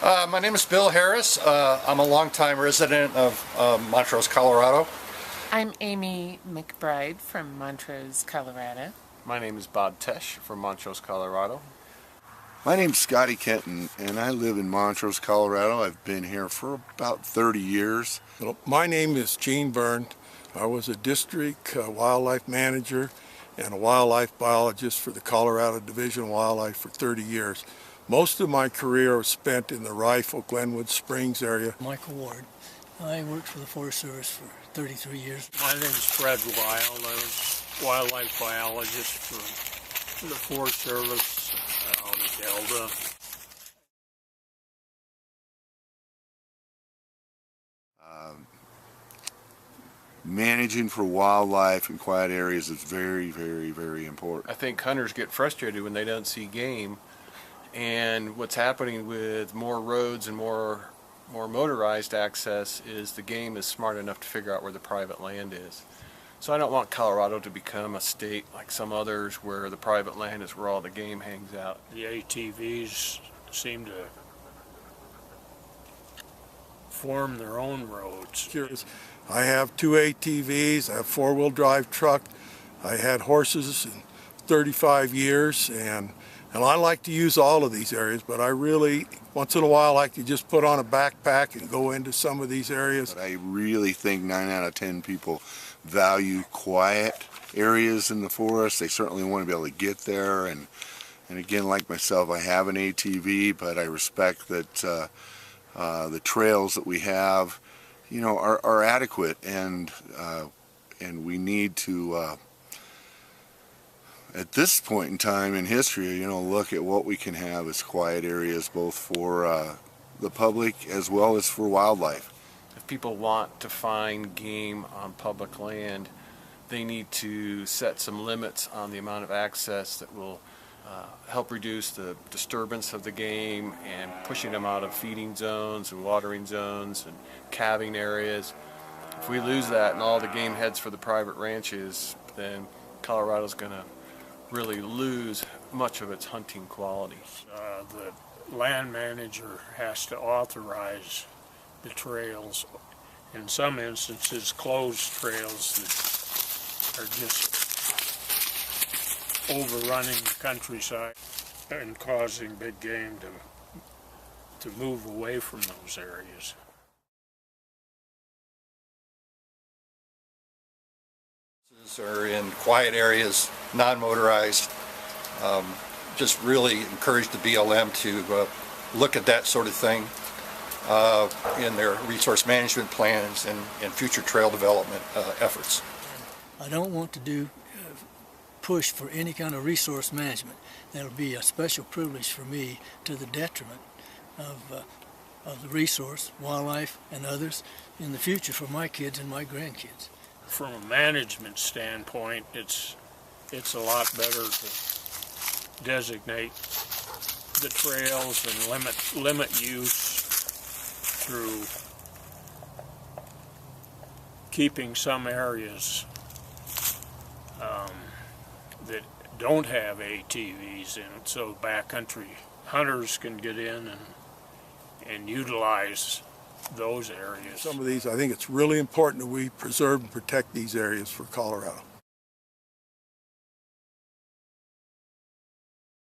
My name is Bill Harris. I'm a longtime resident of Montrose, Colorado. I'm Amy McBride from Montrose, Colorado. My name is Bob Tesh from Montrose, Colorado. My name's Scotty Kenton, and I live in Montrose, Colorado. I've been here for about 30 years. Well, my name is Gene Byrne. I was a district wildlife manager and a wildlife biologist for the Colorado Division of Wildlife for 30 years. Most of my career was spent in the Rifle, Glenwood Springs area. Michael Ward. I worked for the Forest Service for 33 years. My name's Fred Weil. I was wildlife biologist for the Forest Service out of Delta. Managing for wildlife in quiet areas is very, very, very important. I think hunters get frustrated when they don't see game, and what's happening with more roads and more motorized access is the game is smart enough to figure out where the private land is. So I don't want Colorado to become a state like some others where the private land is where all the game hangs out. The ATVs seem to form their own roads. I have 2 ATVs, I have a 4-wheel drive truck, I had horses in 35 years, and I like to use all of these areas, but I really, once in a while, like to just put on a backpack and go into some of these areas. But I really think 9 out of 10 people value quiet areas in the forest. They certainly want to be able to get there, and again, like myself, I have an ATV, but I respect that the trails that we have, you know, are adequate, and we need to at this point in time in history, you know, look at what we can have as quiet areas, both for the public as well as for wildlife. If people want to find game on public land, they need to set some limits on the amount of access that will help reduce the disturbance of the game and pushing them out of feeding zones and watering zones and calving areas. If we lose that and all the game heads for the private ranches, then Colorado's going to really lose much of its hunting quality. The land manager has to authorize the trails. In some instances, closed trails that are just overrunning the countryside and causing big game to move away from those areas. Are in quiet areas, non-motorized. Just really encourage the BLM to look at that sort of thing in their resource management plans and future trail development efforts. I don't want to push for any kind of resource management. That'll be a special privilege for me to the detriment of the resource, wildlife, and others in the future for my kids and my grandkids. From a management standpoint, it's a lot better to designate the trails and limit use through keeping some areas that don't have ATVs in it, so backcountry hunters can get in and utilize those areas. Some of these, I think it's really important that we preserve and protect these areas for Colorado.